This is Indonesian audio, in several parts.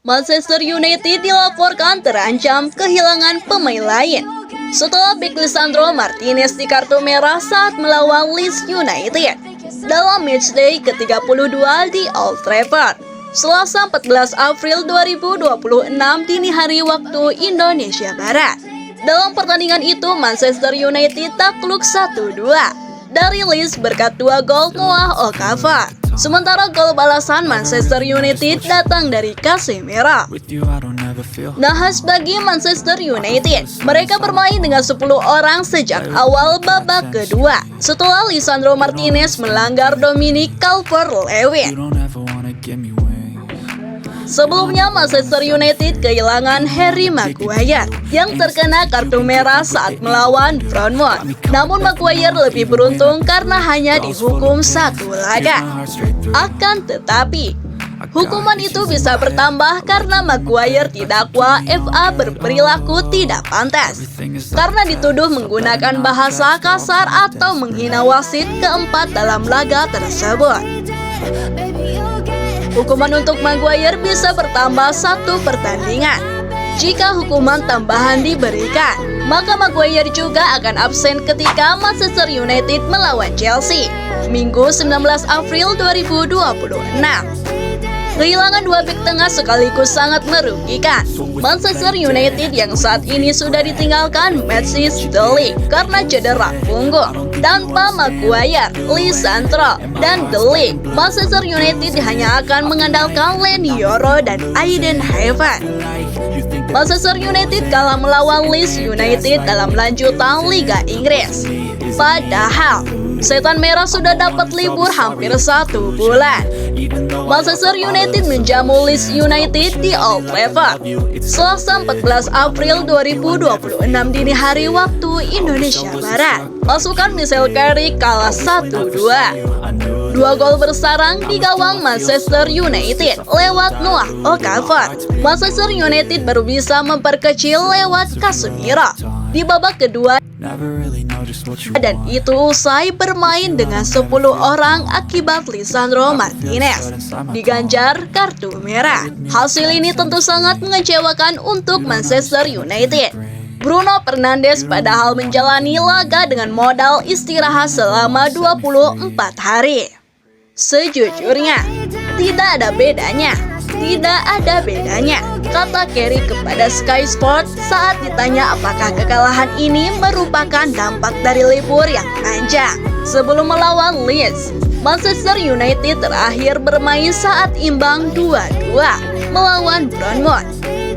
Manchester United dilaporkan terancam kehilangan pemain lain setelah bek Lisandro Martinez di kartu merah saat melawan Leeds United dalam matchday ke-32 di Old Trafford, Selasa 14 April 2026 dini hari waktu Indonesia Barat. Dalam pertandingan itu, Manchester United takluk 1-2 dari Leeds berkat 2 gol Noah Okafor. Sementara gol balasan Manchester United datang dari Casemiro. Nahas bagi Manchester United, mereka bermain dengan 10 orang sejak awal babak kedua setelah Lisandro Martinez melanggar Dominic Calvert-Lewin. Sebelumnya, Manchester United kehilangan Harry Maguire yang terkena kartu merah saat melawan Bournemouth. Namun Maguire lebih beruntung karena hanya dihukum 1 laga. Akan tetapi, hukuman itu bisa bertambah karena Maguire didakwa FA berperilaku tidak pantas karena dituduh menggunakan bahasa kasar atau menghina wasit keempat dalam laga tersebut. Hukuman untuk Maguire bisa bertambah 1 pertandingan. Jika hukuman tambahan diberikan, maka Maguire juga akan absen ketika Manchester United melawan Chelsea, Minggu 19 April 2026. Kehilangan 2 bek tengah sekaligus sangat merugikan Manchester United yang saat ini sudah ditinggalkan Matthijs de Ligt karena cedera punggung. Tanpa Maguire, Lisandro, dan de Ligt, Manchester United hanya akan mengandalkan Leny Yoro dan Aiden Heaven. Manchester United kalah melawan Leeds United dalam lanjutan Liga Inggris. Padahal Setan Merah sudah dapat libur hampir 1 bulan. Manchester United menjamu Leeds United di Old Trafford, Selasa 14 April 2026 dini hari waktu Indonesia Barat. Pasukan Michael Carrick kalah 1-2. 2 gol bersarang di gawang Manchester United lewat Noah Okafor. Manchester United baru bisa memperkecil lewat Casemiro di babak kedua, dan itu usai bermain dengan 10 orang akibat Lisandro Martinez diganjar kartu merah. Hasil ini tentu sangat mengecewakan untuk Manchester United. Bruno Fernandes padahal menjalani laga dengan modal istirahat selama 24 hari. Sejujurnya, tidak ada bedanya. Tidak ada bedanya, kata Carey kepada Sky Sports saat ditanya apakah kekalahan ini merupakan dampak dari libur yang panjang. Sebelum melawan Leeds, Manchester United terakhir bermain saat imbang 2-2 melawan Bournemouth.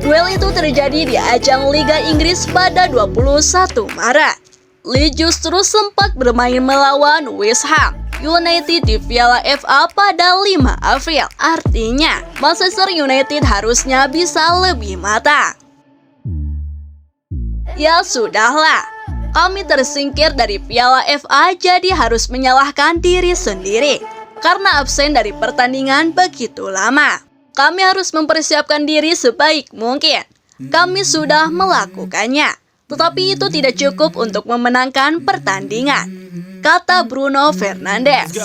Duel itu terjadi di ajang Liga Inggris pada 21 Maret. Leeds justru sempat bermain melawan West Ham United di Piala FA pada 5 April. Artinya, Manchester United harusnya bisa lebih matang. Ya sudahlah, kami tersingkir dari Piala FA jadi harus menyalahkan diri sendiri karena absen dari pertandingan begitu lama. Kami harus mempersiapkan diri sebaik mungkin. Kami sudah melakukannya, tetapi itu tidak cukup untuk memenangkan pertandingan, kata Bruno Fernandes.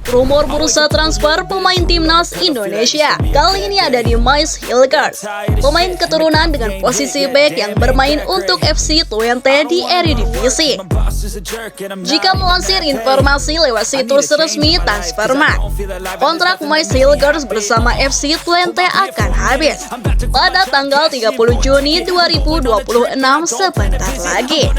Rumor bursa transfer pemain timnas Indonesia kali ini ada di Maes Hilgers, pemain keturunan dengan posisi bek yang bermain untuk FC Twente di Eredivisie. Jika melansir informasi lewat situs resmi Transfermarkt, kontrak Maes Hilgers bersama FC Twente akan habis pada tanggal 30 Juni 2026 sebentar lagi.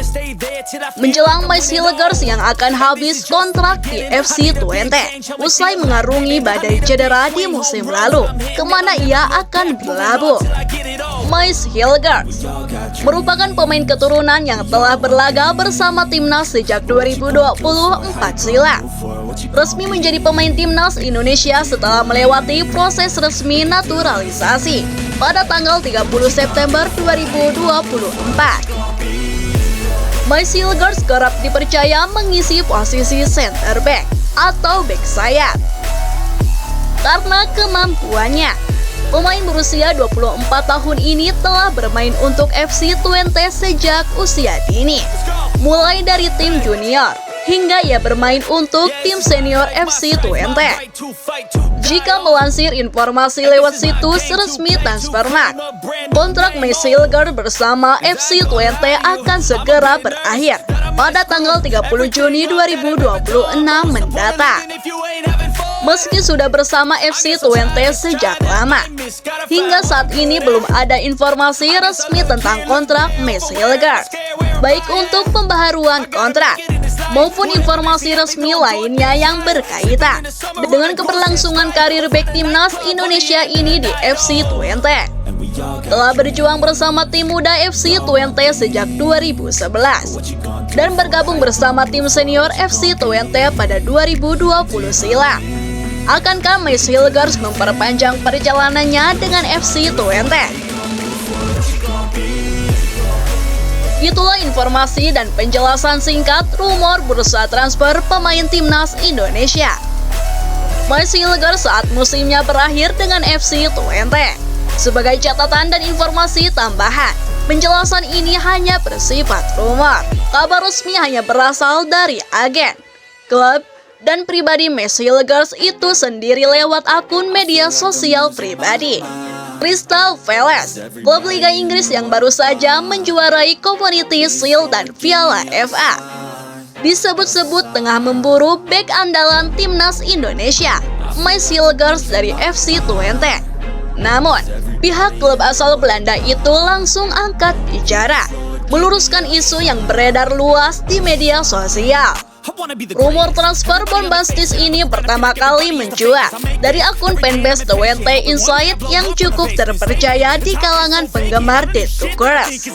Menjelang Maes Hilgers yang akan habis kontrak di FC Twente usai mengarungi badai cedera di musim lalu, kemana ia akan berlabuh? Maes Hilgers merupakan pemain keturunan yang telah berlaga bersama timnas sejak 2024 silam. Resmi menjadi pemain timnas Indonesia setelah melewati proses resmi naturalisasi pada tanggal 30 September 2024. Maes Hilgers kerap dipercaya mengisi posisi center back atau bek sayap. Karena kemampuannya, pemain berusia 24 tahun ini telah bermain untuk FC Twente sejak usia dini, mulai dari tim junior hingga ia bermain untuk tim senior FC Twente. Jika melansir informasi lewat situs resmi Transfermarkt, kontrak Messi Hilgers bersama FC Twente akan segera berakhir pada tanggal 30 Juni 2026 mendatang. Meski sudah bersama FC Twente sejak lama, hingga saat ini belum ada informasi resmi tentang kontrak Messi Hilgers, baik untuk pembaharuan kontrak maupun informasi resmi lainnya yang berkaitan dengan keberlangsungan karir bek timnas Indonesia ini di FC Twente. Telah berjuang bersama tim muda FC Twente sejak 2011 dan bergabung bersama tim senior FC Twente pada 2020 silam. Akankah Messi Hilgers memperpanjang perjalanannya dengan FC Twente? Itulah informasi dan penjelasan singkat rumor bursa transfer pemain timnas Indonesia. Messi Hilgers saat musimnya berakhir dengan FC Twente. Sebagai catatan dan informasi tambahan, penjelasan ini hanya bersifat rumor. Kabar resmi hanya berasal dari agen, klub, dan pribadi Messi Hilgers itu sendiri lewat akun media sosial pribadi. Crystal Palace, klub Liga Inggris yang baru saja menjuarai Community Shield dan Piala FA, disebut-sebut tengah memburu bek andalan timnas Indonesia, Messi Hilgers dari FC Twente. Namun, pihak klub asal Belanda itu langsung angkat bicara, meluruskan isu yang beredar luas di media sosial. Rumor transfer bombastis ini pertama kali mencuat dari akun fanbase Twente Insight yang cukup terpercaya di kalangan penggemar The Tuckers.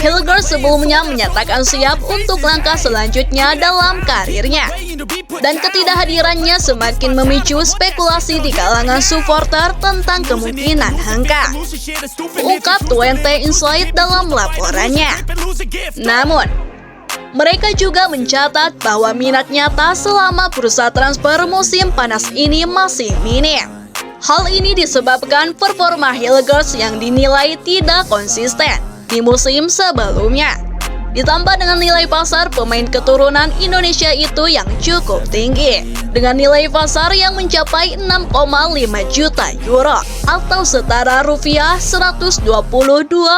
Hilgers sebelumnya menyatakan siap untuk langkah selanjutnya dalam karirnya, dan ketidakhadirannya semakin memicu spekulasi di kalangan supporter tentang kemungkinan hengkang, ungkap Twente Insight dalam laporannya. Namun, mereka juga mencatat bahwa minat nyata selama bursa transfer musim panas ini masih minim. Hal ini disebabkan performa Hilgers yang dinilai tidak konsisten di musim sebelumnya, ditambah dengan nilai pasar pemain keturunan Indonesia itu yang cukup tinggi, dengan nilai pasar yang mencapai 6,5 juta euro atau setara rupiah 122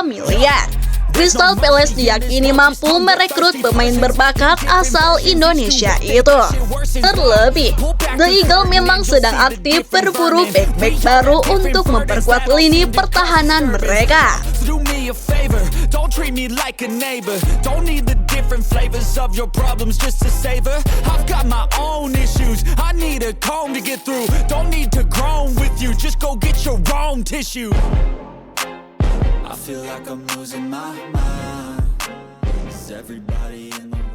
miliar. Crystal Palace diyakini mampu merekrut pemain berbakat asal Indonesia itu. Terlebih, The Eagle memang sedang aktif berburu bek-bek baru untuk memperkuat lini pertahanan mereka. I feel like I'm losing my mind. Is everybody in the